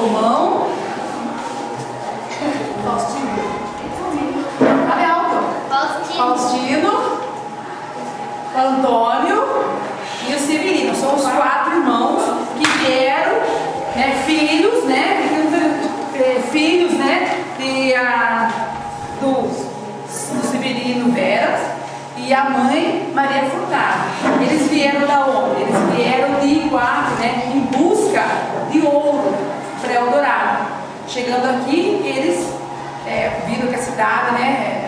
Salomão, Faustino, Antônio e o Severino. São os 4 irmãos que vieram, né, filhos, né, do Severino Veras e a mãe Maria Furtado. Eles vieram da onde? Eles vieram de Iguape, né, em busca de ouro para Eldorado. Chegando aqui, eles viram que a cidade, né,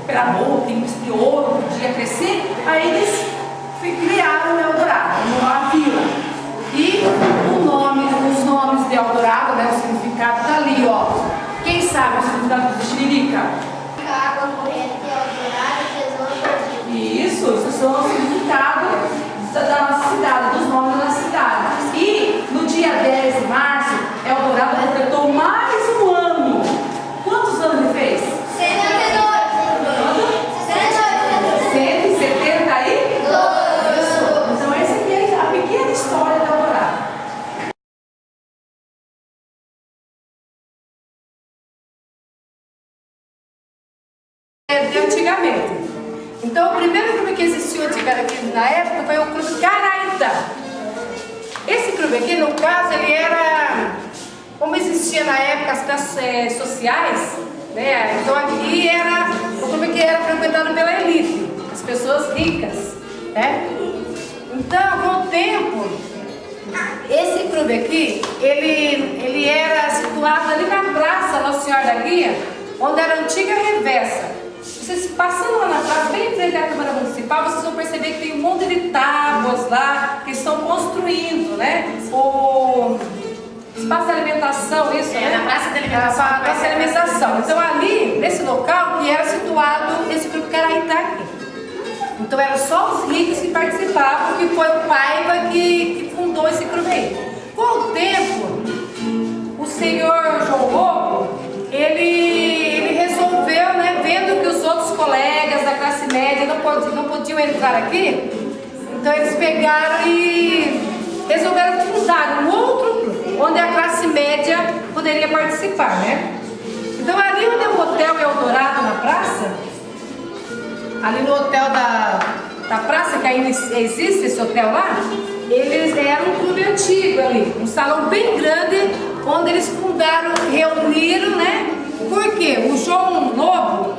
era boa, tinha de ouro, podia crescer. Aí eles criaram Eldorado, uma vila. E os nomes de Eldorado, né, o significado está ali, ó. Quem sabe o significado de Tiririca? Água corrente, Eldorado, tesouro perdido. Isso são o significado da nossa cidade, dos nomes da cidade. E no dia 10 de março, Eldorado completou mais um ano. Quantos anos ele fez? 172. 172. Então essa aqui é a pequena história da Eldorado. De antigamente. Então o primeiro clube que existiu aqui na época foi o Clube Caraíta. Esse clube aqui, no caso, ele era, como existia na época as classes sociais, né? Então aqui era o clube que era frequentado pela elite, as pessoas ricas, né? Então, com o tempo, esse clube aqui, ele era situado ali na Praça Nossa Senhora da Guia, onde era a antiga Revessa. Vocês passando lá na praça, bem em frente à Câmara Municipal, vocês vão perceber que tem um monte de tábuas lá que estão construindo, né? O espaço de alimentação, isso, né? Na praça de alimentação. A praça de alimentação. Então ali, nesse local, que era situado esse grupo Caraíta aqui. Então eram só os ricos que participavam, que foi o Paiva que fundou esse clube aí. Com o tempo, o senhor João Lobo, ele resolveu, né, vendo que os outros colegas da classe média não podiam entrar aqui, então eles pegaram e resolveram fundar um outro clube, onde a classe média poderia participar, né? Então ali onde é o Hotel Eldorado na praça, ali no hotel da praça, que ainda existe esse hotel lá, eles eram um clube antigo ali, um salão bem grande, onde eles fundaram, reuniram, né? Porque o João Lobo,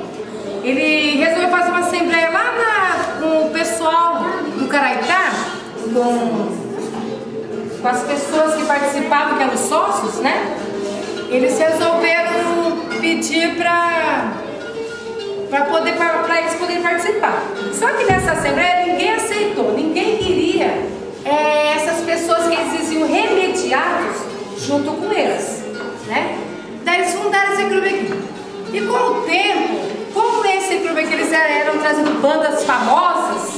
ele resolveu fazer uma assembleia lá com o pessoal do Caraitá, com as pessoas que participavam, que eram sócios, né? Eles resolveram pedir para eles poderem participar. Só que nessa assembleia ninguém aceitou, ninguém queria essas pessoas que eles diziam remediados junto com eles, né? Daí eles fundaram esse clube aqui. E com o tempo, como esse clube aqui eles eram trazendo bandas famosas,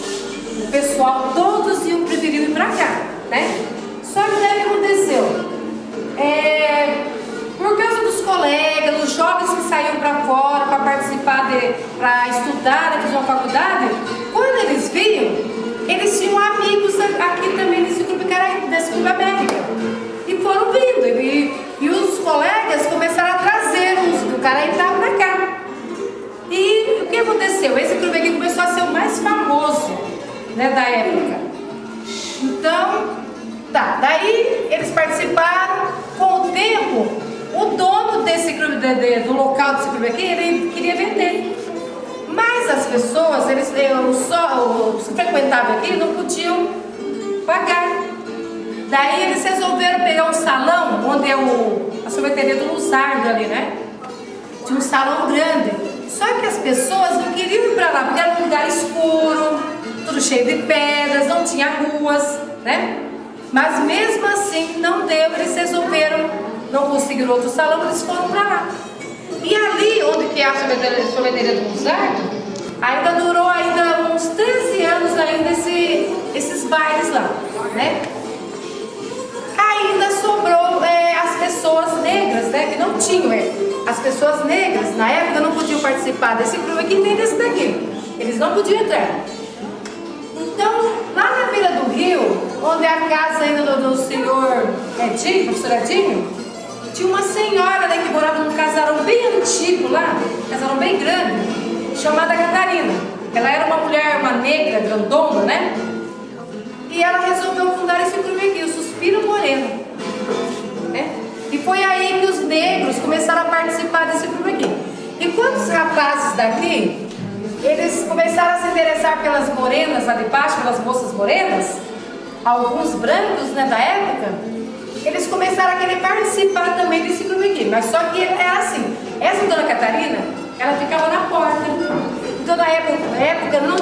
o pessoal todos iam preferir ir para cá, né? Só que daí o que aconteceu? Por causa dos colegas, dos jovens que saíam para fora para participar, para estudar, fazer uma faculdade, quando eles viam, eles tinham amigos aqui também nesse clube América. E foram vindo. E os colegas começaram a trazer os do Caraitá para cá. E o que aconteceu? Esse clube aqui começou a ser o mais famoso, né, da época. Então, daí eles participaram. Com o tempo, o dono desse clube, do local desse clube aqui, ele queria vender. Mas as pessoas, os que frequentavam aqui, não podiam pagar. Daí eles resolveram pegar um salão, onde é a sorveteria do Luzardo ali, né? Tinha um salão grande. Só que as pessoas não queriam ir para lá, porque era um lugar escuro, tudo cheio de pedras, não tinha ruas, né? Mas mesmo assim não deu, eles resolveram, não conseguiram outro salão, eles foram para lá. E ali, onde que é a sorveteria do Luzardo, ainda durou uns 13 anos ainda esses bailes lá, né? Ainda sobrou as pessoas negras, né, que não tinham. As pessoas negras, na época, não podiam participar desse clube aqui nem desse daqui. Eles não podiam entrar. Então, lá na beira do rio, onde é a casa ainda do senhor Edinho, professor Edinho, antigo lá, um casarão bem grande, chamada Catarina. Ela era uma mulher, uma negra, grandona, né? E ela resolveu fundar esse clube aqui, o Suspiro Moreno, né? E foi aí que os negros começaram a participar desse clube aqui. E quando os rapazes daqui, eles começaram a se interessar pelas morenas lá de baixo, pelas moças morenas, alguns brancos, né, da época, eles começaram a querer participar também desse clube aqui. Mas só que era assim, essa dona Catarina, ela ficava na porta. Então na época não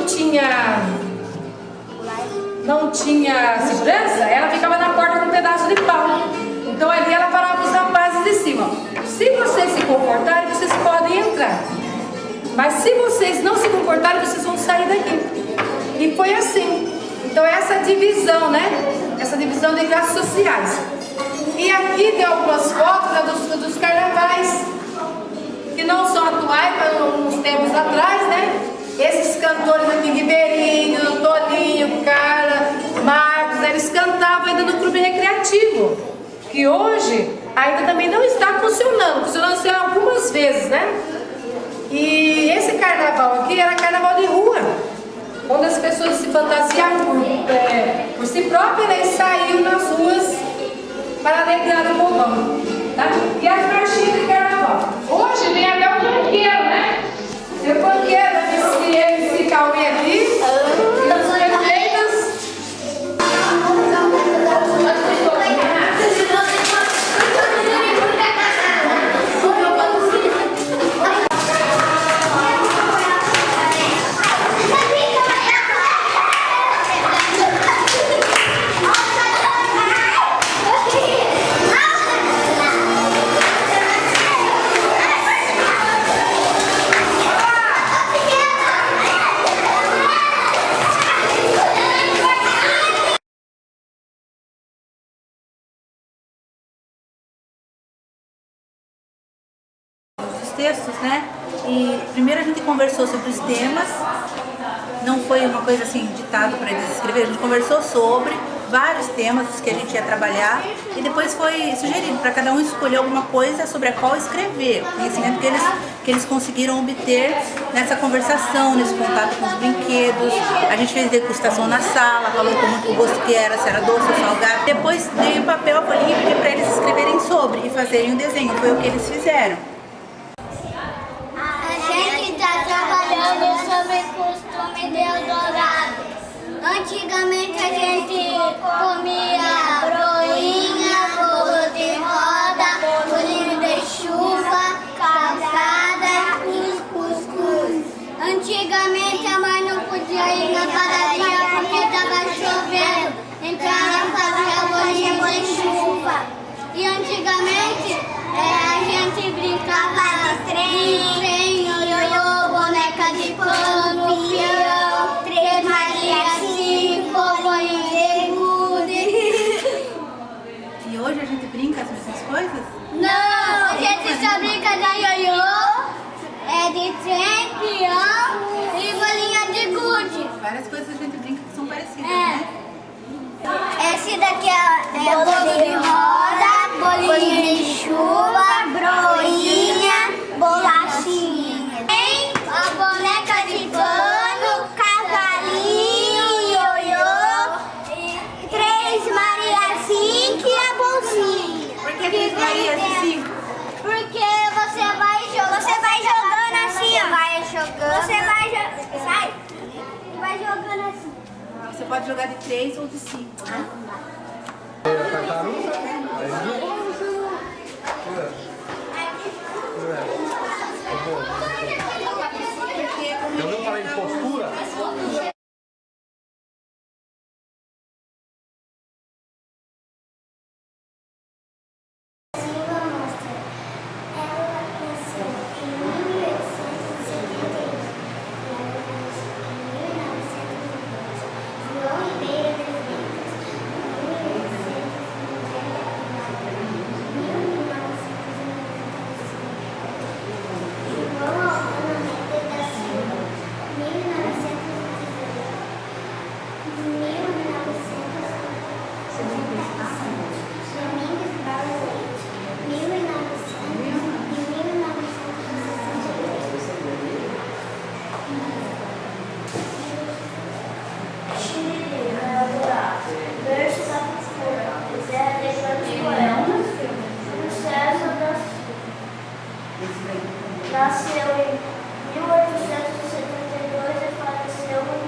tinha segurança, ela ficava na porta com um pedaço de pau. Então ali ela falava para os rapazes de cima: se vocês se comportarem, vocês podem entrar. Mas se vocês não se comportarem, vocês vão sair daqui. E foi assim. Então essa divisão, né? Essa divisão de classes sociais. E aqui tem algumas fotos, né, dos carnavais, que não são atuais, mas uns tempos atrás, né? Esses cantores aqui, Ribeirinho, Toninho, Carla, Marcos, eles cantavam ainda no clube recreativo, que hoje ainda também não está funcionando assim algumas vezes, né? E esse carnaval aqui era carnaval de rua, onde as pessoas se fantasiavam por si próprias, né, e saíam nas ruas para alegrar o povão, tá? E as marchinhas de carnaval. Hoje vem até o banqueiro, né? Tem o banqueiro, esse Cauê aqui, e os prefeitos. Textos, né? E primeiro a gente conversou sobre os temas, não foi uma coisa assim ditado para eles escrever, a gente conversou sobre vários temas que a gente ia trabalhar e depois foi sugerido para cada um escolher alguma coisa sobre a qual escrever, o conhecimento que eles conseguiram obter nessa conversação, nesse contato com os brinquedos. A gente fez degustação na sala, falou como o gosto que era, se era doce ou salgado. Depois dei o papel, a folhinha e pedi para eles escreverem sobre e fazerem um desenho, foi o que eles fizeram. Trabalhando sobre costume de Eldorado. Antigamente a gente comia broinha, bolo de roda, bolinho de chuva, calçada e cuscuz. Antigamente a mãe não podia ir na padaria porque estava chovendo, então ela fazia bolinho de chuva. E antigamente a gente brincava de trem, ioiô, boneca de pano, peão, 3 Maria, 5, bolinho de gude. E hoje a gente brinca com essas coisas? Não, a gente só brinca de ioiô, de trem, peão e bolinha de gude. Várias coisas a gente brinca que são parecidas, né? Esse daqui é bolo de roda, bolinho de chuva, broinha, bolachinha. Tem a boneca de pano, cavalinho, ioiô, 3 Maria 5 e a bolsinha. Por que 3 Maria 5? Porque você vai jogando assim, ó. Você vai jogando assim. Você pode jogar de 3 ou de 5, né? Eu não falei de postura? nasceu em 1872 e faleceu em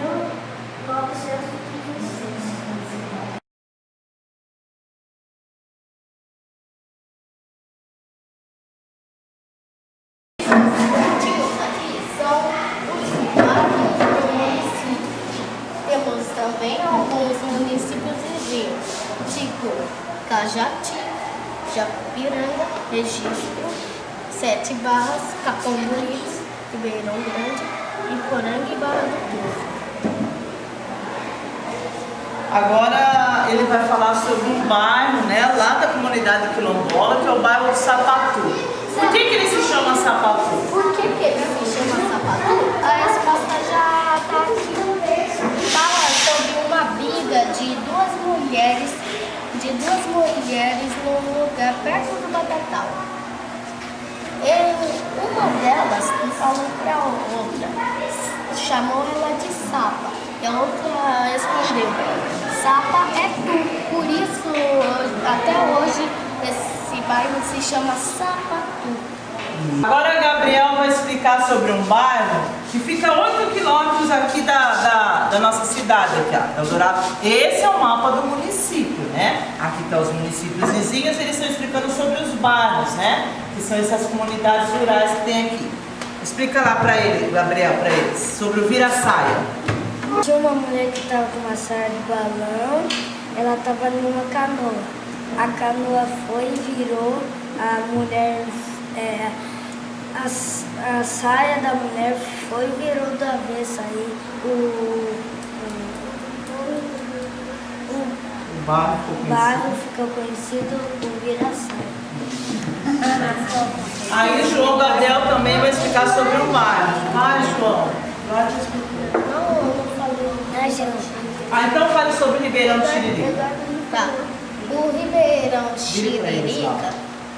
1916. São os bairros do município. Temos também alguns municípios vizinhos, tipo Cajati, Japiranga, Registro, Sete Barras, Capão Bonito, Ribeirão Grande, Iporanga e Barra do Turvo. Agora ele vai falar sobre um bairro, né, lá da comunidade quilombola, que é o bairro de Sapatu. Por que ele se chama Sapatu? Por que ele se chama Sapatu? A resposta já está aqui. Fala sobre uma briga de duas mulheres num lugar perto do Batatal. Uma delas falou para a outra, chamou ela de Sapa, e a outra respondeu: Sapa é tu. Por isso, até hoje, esse bairro se chama Sapatu. Agora Gabriel vai explicar sobre um bairro que fica a 8 quilômetros aqui da nossa cidade, aqui, ó, Eldorado. Esse é o mapa do município, né? Aqui estão os municípios vizinhos, eles estão explicando sobre os bairros, né? Que são essas comunidades rurais que tem aqui. Explica lá para ele, Gabriel, para eles, sobre o vira-saia. Tinha uma mulher que estava com uma saia de balão, ela estava numa canoa. A canoa foi e virou, a mulher, a saia da mulher foi e virou do avesso. Aí o bairro ficou conhecido por vira-saia. Aí João Gabriel também vai explicar sobre um bairro. Vai, João. Vai te explicar. Não falei. Então fale sobre o Ribeirão de Tiririca. Tá. O Ribeirão de Tiririca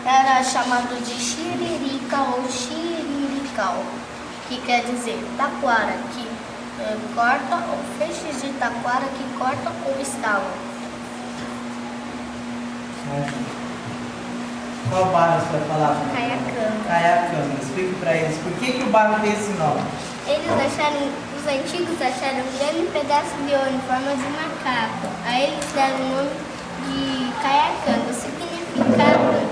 era chamado de Xiririca ou Xirirical, que quer dizer taquara, que corta, ou feixes de taquara que cortam ou estalam. Qual bairro você vai falar? Caiacanga. Caiacanga. Explique para eles por que o bairro tem esse nome. Os antigos acharam um grande pedaço de ouro em forma de macaco. Aí eles deram o nome de Caiacanga. O significado,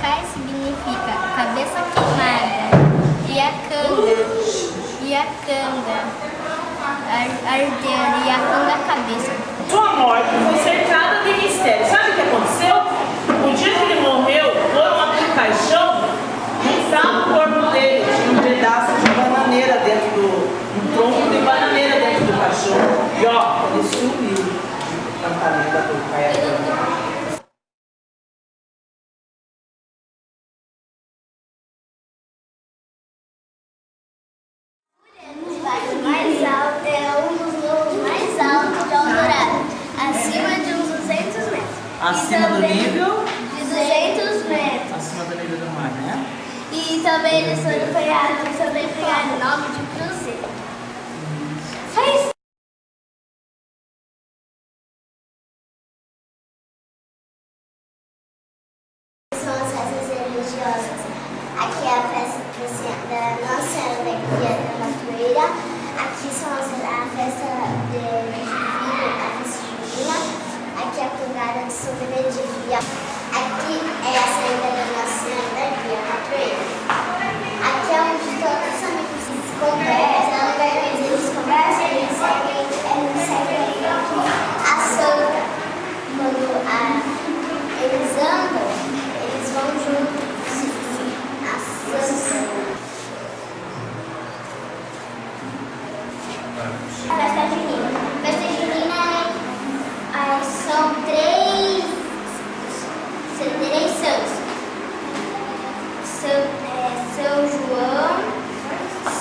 Cai significa cabeça queimada. E a canga, arder, e a canga cabeça. Sua morte foi cercada de mistério. Sabe o que aconteceu? O dia que ele morreu, foram aqui no caixão, não estava o corpo dele, tinha um pedaço de bananeira dentro um tronco de bananeira dentro do caixão. E ó, ele sumiu. Cantarina do Caiacanga. Mais alto é um dos morros mais altos de Eldorado, acima de uns 200 metros. Acima do nível? De 200 metros. Acima do nível do mar, né? E também eles foram pegados o nome de cruzeiro. Só isso. São as festas religiosas. Aqui é a festa da Nossa Senhora da Guia da Matoeira. Aqui são a festa de Filho, a festa junina. Aqui é a Congada de São Pedro de Guia. Aqui é a saída da Nossa Senhora da Guia da Matoeira. Aqui é onde todos os amigos se conversam. Eles conversam, eles seguem aqui a Santa. Quando eles andam, eles vão juntos. A Santa. Festa junina. Festa junina são três santos. São João,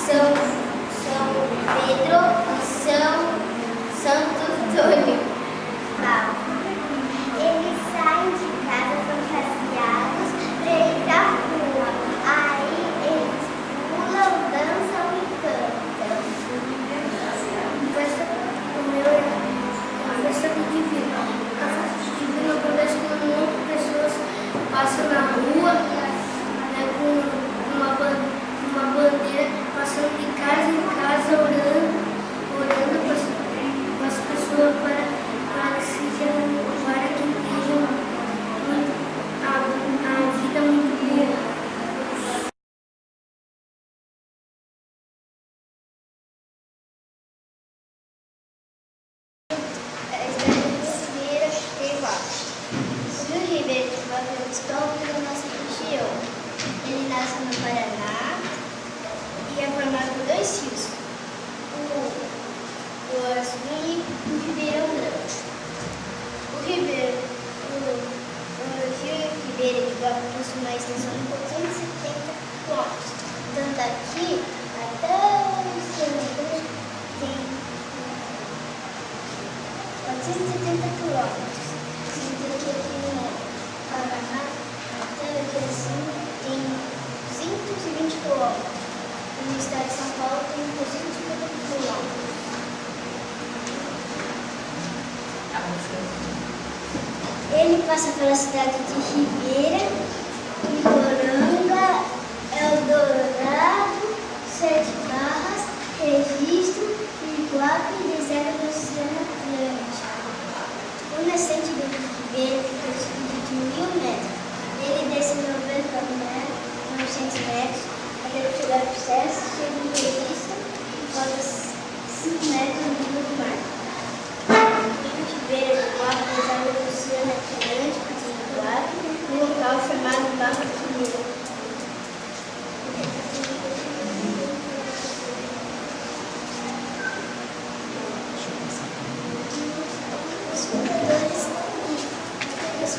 São Pedro e São Santo Antônio. Eles saem de casa fantasiados para ir pra rua. Aí eles pulam, dançam e cantam. A festa do divino. A festa do divino acontece quando muitas pessoas passam na rua, né, com passou de casa em casa orando com as pessoas para que tenham a vida muito boa. O Rio Ribeiro de Guapi é o estômago da nossa região. Ele nasce no Paraná e é formado por dois rios, o Azul e o Ribeirão Grande. O Rio Ribeiro de Guapi possui uma extensão de 470 quilômetros. Então daqui até o centro tem 470 quilômetros. Aqui no Paraná, até aqui assim, tem 220 quilômetros. E no estado de São Paulo tem 250 quilômetros. Ele passa pela cidade de Ribeira, Iporanga, Eldorado, Sete Barras, Registro, Iguape e Deserto do Oceano Atlântico. O nascente do Ribeira fica a altitude de 1000 metros. Ele desce 90 metros, 900 metros, até chegar ao sucesso, chega em Registro e volta 5 metros no nível do mar. O Rio Ribeira de Guapi deságua do Oceano Atlântico de Iguape, num local chamado Barra de Ribeira. Os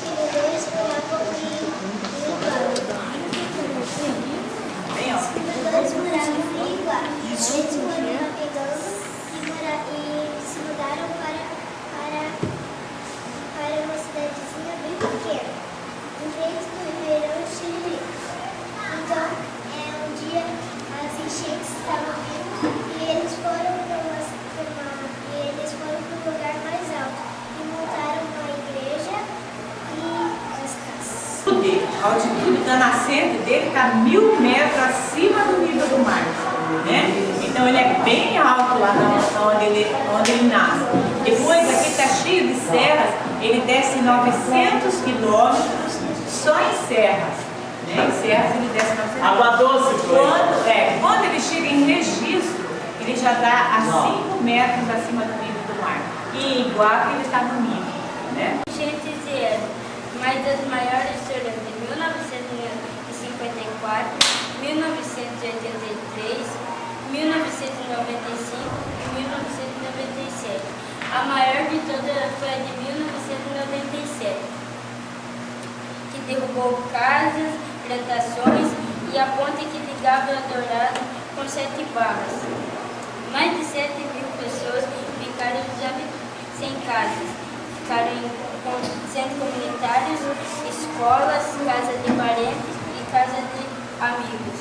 criadores moravam em Iguape. Eles foram navegando e se mudaram para uma cidadezinha bem pequena, entre eles do Ribeirão e Xiriri. Então, um dia as enchentes estavam vindo e eles foram para um lugar mais alto e montaram uma igreja e as casas. A altitude da nascente dele está 1000 metros acima do nível do mar, né? Então ele é bem alto lá onde ele nasce. Depois aqui está cheio de serras, ele desce 900 quilômetros só em serras, né? Em serras ele desce 900 quilômetros. Água doce, quando ele chega em Registro, ele já está a 5 metros acima do nível do mar. E em Iguape ele está no nível, né? Enchentes de ano, mas das maiores durante 1954, 1983, 1995 e 1997. A maior de todas foi a de 1997, que derrubou casas, plantações e a ponte que ligava Eldorado com 7 barras. Mais de 7.000 pessoas ficaram sem casas, ficaram em centros comunitários, escolas, casa de parentes e casa de amigos.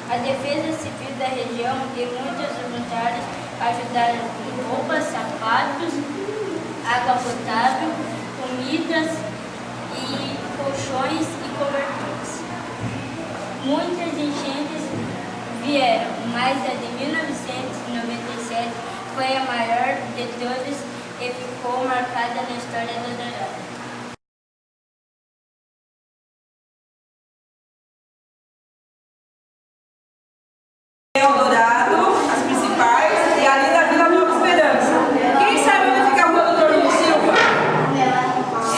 A Defesa Civil da região e muitos voluntários ajudaram com roupas, sapatos, água potável, comidas e colchões e cobertores. Muitas enchentes vieram, mas a de 1997 foi a maior de todas e ficou marcada na história do Eldorado. Eldorado, as principais, e ali da Vila Nova Esperança. Quem sabe onde fica a rua Doutor Nuno Silva?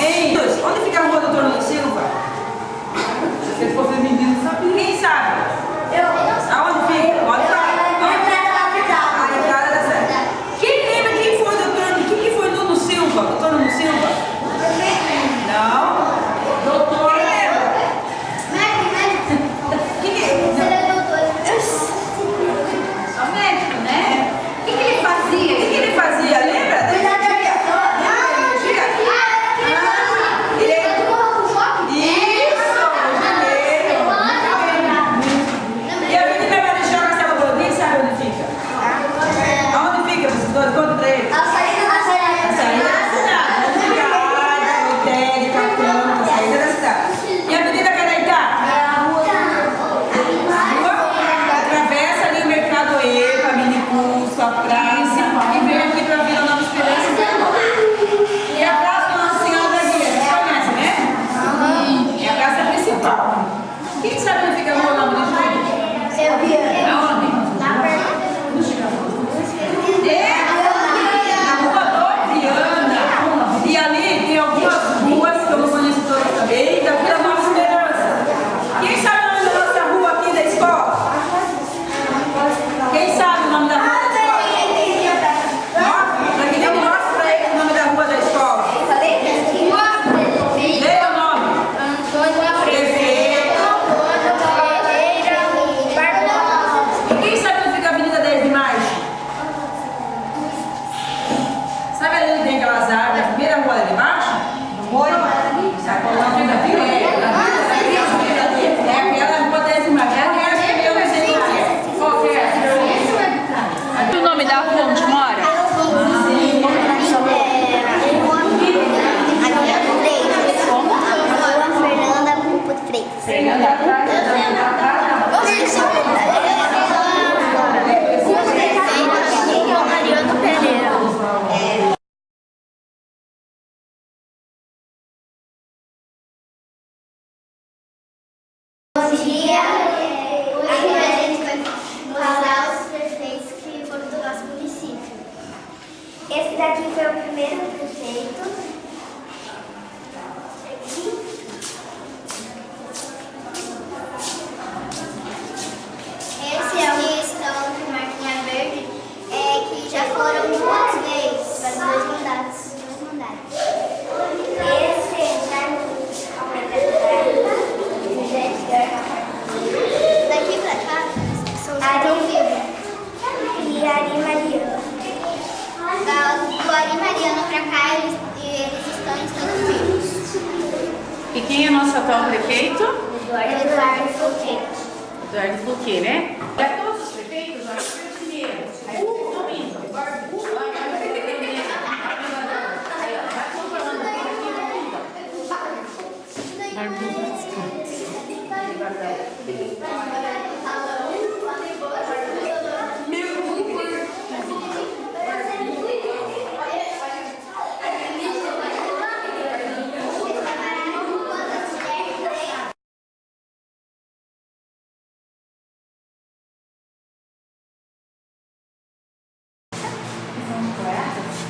Hein? Onde fica a rua Doutor Nuno Silva? Se fosse menino, sabia. Quem sabe? Aonde fica? Pode falar. A entrada da cidade. Quem lembra quem foi Nuno Silva? Doutor Nuno Silva? Não? Doutor lembra? Quem é? Só médico, né? O que ele fazia? Lembra? Isso! E a Avenida nossa praça e veio aqui para a Vila Nova Esperança. E a Praça Nossa Senhora da Guia, vocês conhecem, né? É a praça principal. Quem sabe onde fica a Rua 9 de Julho? Aonde? Na Rua do Viana. E ali tem algumas ruas que eu não conheço todas também, da Vila Nova Esperança. Quem sabe o nome da nossa rua aqui da escola? Quem sabe o nome da rua da escola? Para que nem mostra para ele o nome da rua da escola. Leia o nome. Prefeito. E quem sabe onde fica a Avenida 10 de Maio? Sabe ali onde tem aquelas árvores, a primeira rua ali de baixo? No Moro? Sabe qual é o nome da vila? É aquela rua 10 de Maio. É o resto que eu não sei o que é. Qual que é? O nome da rua onde mora? Bom dia! Agora a gente vai mostrar os prefeitos que foram do nosso município. Esse daqui foi o primeiro prefeito. Esse aqui estão com marquinha verde, que já foram duas vezes, para dois mandatos. Esse daqui pra cá são os Ari e Ari Mariano. Do Ari Mariano pra cá, eles estão em Estados Unidos. E quem é nosso atual prefeito? Eduardo Fouquet. Eduardo Fouquet, né? É todos os prefeitos, eu acho que foi o primeiro. Domingo.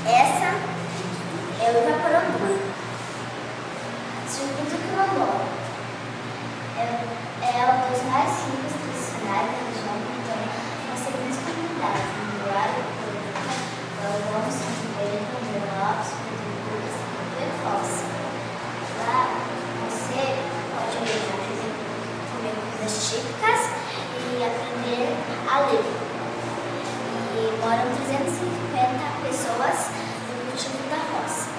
Essa é o Ivaporanga. Circuito quilombola. É um dos mais ricos da cidade da região, então, nas seguintes comunidades: Miguel, Galvão, São Pedro, Lopes, Pedro Lucas e Foz. Lá você pode comer comidas típicas e aprender a ler. E moram 350 pessoas no cultivo da roça.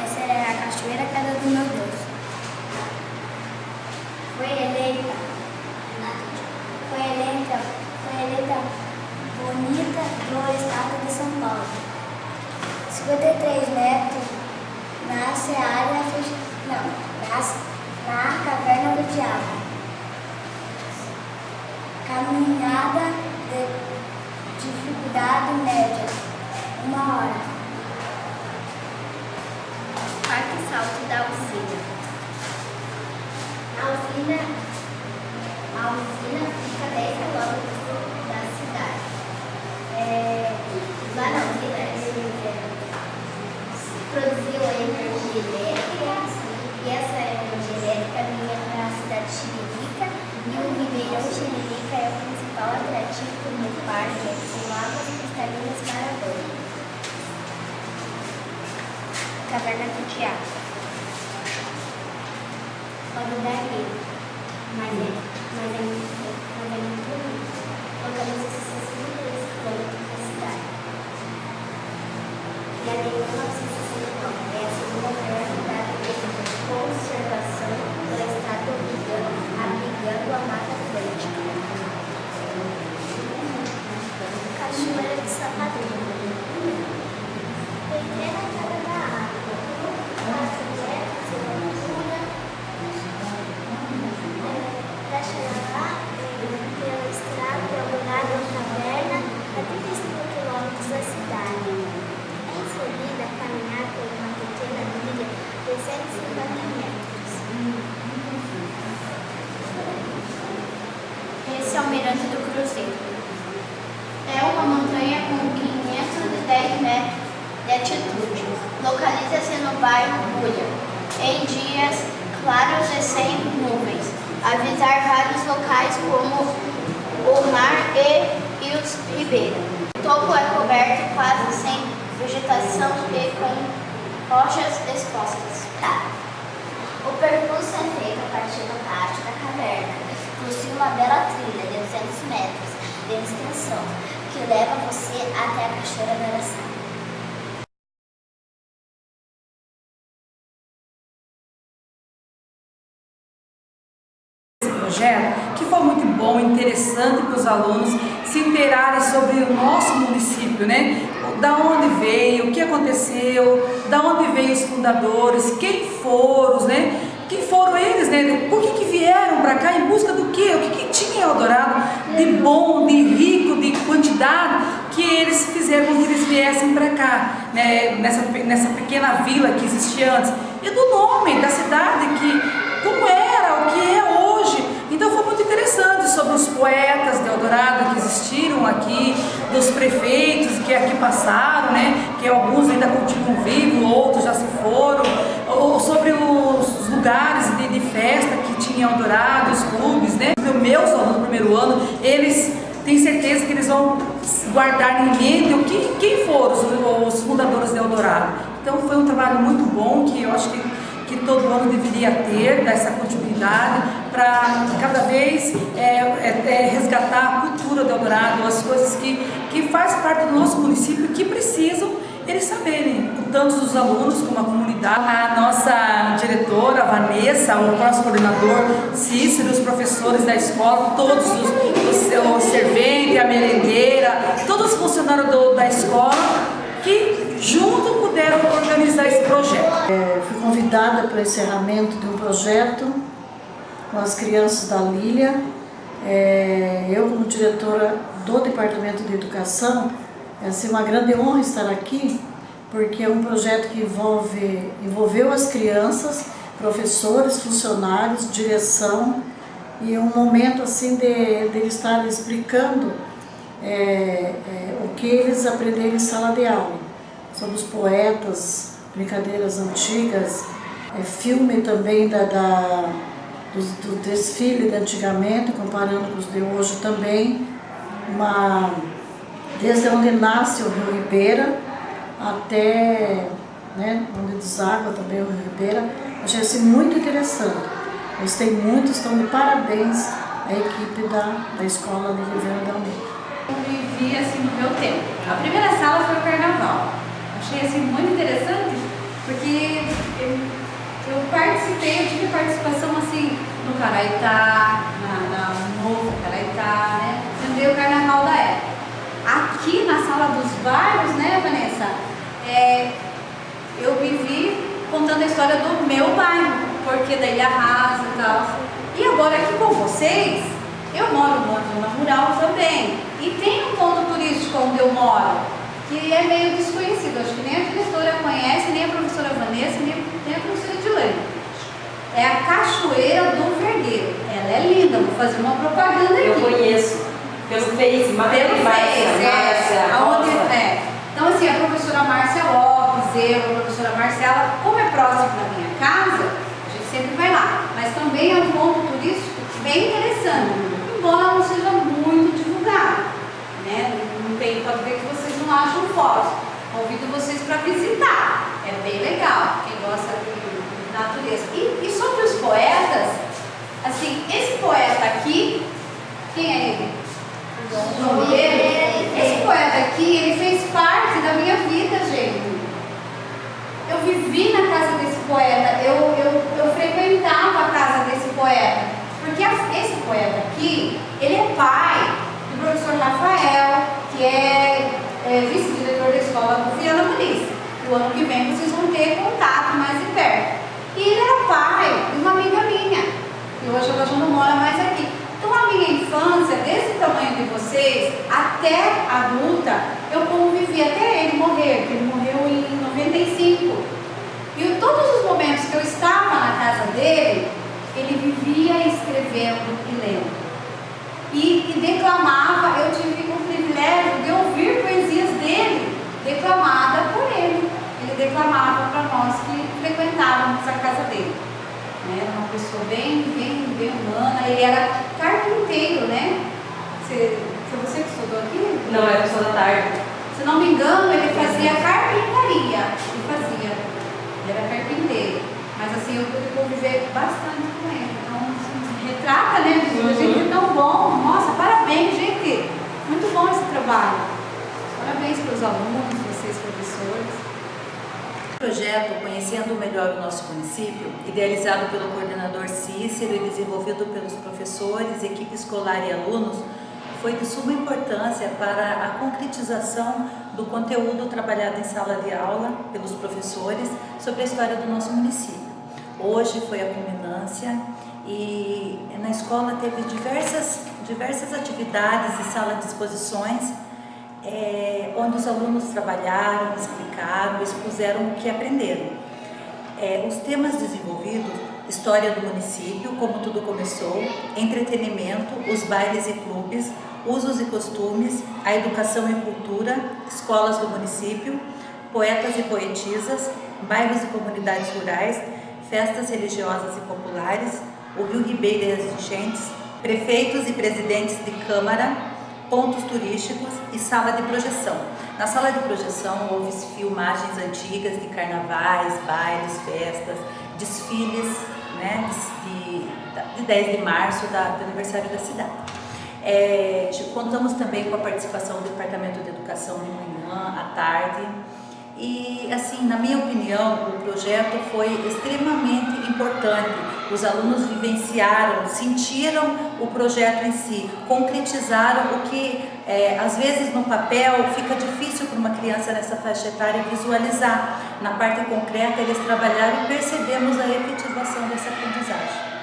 Essa é a Cachoeira Queda do Meu Deus. Foi eleita bonita do estado de São Paulo. 53 metros nasce na Caverna do Diabo. Caminhada de dificuldade média, 1 hora. Parque Salto da Usina. A usina fica 10 quilômetros da cidade. Lá na usina eles produziam energia elétrica e essa energia elétrica vinha para a cidade de Tiririca e o Ribeirão Tiririca é o principal atrativo do parque com águas cristalinas para banho. Caverna do Diabo. Pode dar medo, mas é muito bonito. Colocamos esses 63 quilômetros da cidade. E a lei 1969 é a segunda maior cidade de conservação do estado abrigando a Mata Atlântica. Cachoeira de Sapadinho. Pequena casa da água. 4 metros de altura. Para chegar lá, vice-almirante do Cruzeiro. É uma montanha com 510 metros de altitude. Localiza-se no bairro Bulha, em dias claros e sem nuvens. A visitar vários locais como o mar e os ribeiros. O topo é coberto quase sem vegetação e com rochas expostas. O percurso é feito a partir do pátio da caverna. Possui uma bela trilha de 200 metros de extensão, que leva você até a Cachoeira da Araçá. Projeto que foi muito bom, interessante para os alunos se inteirarem sobre o nosso município, né? Da onde veio, o que aconteceu, da onde veio os fundadores, quem foram, né? Quem foram eles, né? Por que vieram para cá em busca do quê? O que tinha em Eldorado de bom, de rico, de quantidade que eles fizeram com que eles viessem para cá, né? Nessa pequena vila que existia antes. E do nome da cidade, como era, o que é hoje. Então foi muito interessante sobre os poetas de Eldorado que existiram aqui, dos prefeitos que aqui passaram, né? Que alguns ainda continuam vivos, outros já se foram, ou sobre os lugares de festa que tinha em Eldorado, os clubes, né? Meus alunos do primeiro ano, eles têm certeza que eles vão guardar em mente quem foram os fundadores de Eldorado. Então foi um trabalho muito bom que eu acho que todo ano deveria ter, dar essa continuidade para cada vez resgatar a cultura de Eldorado, as coisas que faz parte do nosso município que precisam eles saberem, tanto os alunos como a comunidade, a nossa diretora, a Vanessa, o nosso coordenador Cícero, os professores da escola, todos os serventes, a merendeira, todos os funcionários da escola que junto puderam organizar esse projeto. Fui convidada para o encerramento de um projeto com as crianças da Lília. Eu, como diretora do Departamento de Educação, é assim, uma grande honra estar aqui, porque é um projeto que envolveu as crianças, professores, funcionários, direção, e um momento assim de eles estarem explicando o que eles aprenderam em sala de aula, sobre os poetas, brincadeiras antigas, filme também do desfile de antigamente, comparando com os de hoje também, desde onde nasce o Rio Ribeira até, né, onde deságua também o Rio Ribeira. Achei assim muito interessante. Gostei muito, estão de parabéns a equipe da Escola de Viviane de Almeida. Eu vivi assim no meu tempo. A primeira sala foi o carnaval. Achei assim muito interessante porque eu participei, eu tive participação assim no Caraitá, no novo Caraitá, né? Lembrei o carnaval da época. Aqui na sala dos bairros, né, Vanessa? Eu vivi contando a história do meu bairro, porque da Ilha Rasa e tal. E agora aqui com vocês, eu moro numa zona rural também. E tem um ponto turístico onde eu moro, que é meio desconhecido. Acho que nem a diretora conhece, nem a professora Vanessa, nem a professora Dilane. É a Cachoeira do Vergueiro. Ela é linda, vou fazer uma propaganda aqui. Eu conheço. Pelo Face, Então assim, a professora Márcia Lopes, a professora Marcela, como é próximo da minha casa, a gente sempre vai lá. Mas também é um ponto turístico bem interessante, embora não seja muito divulgado, né? Não tem, pode ver que vocês não acham fotos. Convido vocês para visitar, é bem legal, quem gosta de natureza. E sobre os poetas, assim, esse poeta aqui, quem é ele? João Vieira. Esse poeta aqui, ele fez parte da minha vida, gente. Eu vivi na casa desse poeta, eu frequentava a casa desse poeta, porque esse poeta aqui, ele é pai do professor Rafael, que é vice-diretor da escola do Viana Muniz. O ano que vem vocês vão ter contato mais de perto. E ele era pai de uma amiga minha, que hoje ela já não mora mais aqui. Então a minha infância, desde o tamanho de vocês até adulta, eu convivi até ele morrer, porque ele morreu em 95. E todos os momentos que eu estava na casa dele, ele vivia escrevendo e lendo. E declamava, eu tive o privilégio de ouvir poesias dele, declamada por ele. Ele declamava para nós que frequentávamos a casa dele. Era uma pessoa bem humana, ele era carpinteiro, né? Foi você que estudou aqui? Não, era só da tarde. Se não me engano, ele fazia carpintaria. Ele era carpinteiro. Mas assim, eu pude conviver bastante com ele. Então, assim, retrata, né? Gente, é tão bom. Nossa, parabéns, gente. Muito bom esse trabalho. Parabéns para os alunos, vocês, professores. O projeto Conhecendo Melhor o Nosso Município, idealizado pelo coordenador Cícero e desenvolvido pelos professores, equipe escolar e alunos, foi de suma importância para a concretização do conteúdo trabalhado em sala de aula pelos professores sobre a história do nosso município. Hoje foi a culminância e na escola teve diversas atividades e sala de exposições, onde os alunos trabalharam, explicaram, expuseram o que aprenderam. Os temas desenvolvidos: história do município, como tudo começou, entretenimento, os bailes e clubes, usos e costumes, a educação e cultura, escolas do município, poetas e poetisas, bairros e comunidades rurais, festas religiosas e populares, o Rio Ribeira e as enchentes, prefeitos e presidentes de câmara, pontos turísticos e sala de projeção. Na sala de projeção houve filmagens antigas de carnavais, bailes, festas, desfiles, né, de 10 de março do aniversário da cidade. Contamos também com a participação do Departamento de Educação de manhã, à tarde. E, assim, na minha opinião, o projeto foi extremamente importante. Os alunos vivenciaram, sentiram o projeto em si, concretizaram o que, às vezes, no papel fica difícil para uma criança nessa faixa etária visualizar. Na parte concreta, eles trabalharam e percebemos a efetivação dessa aprendizagem.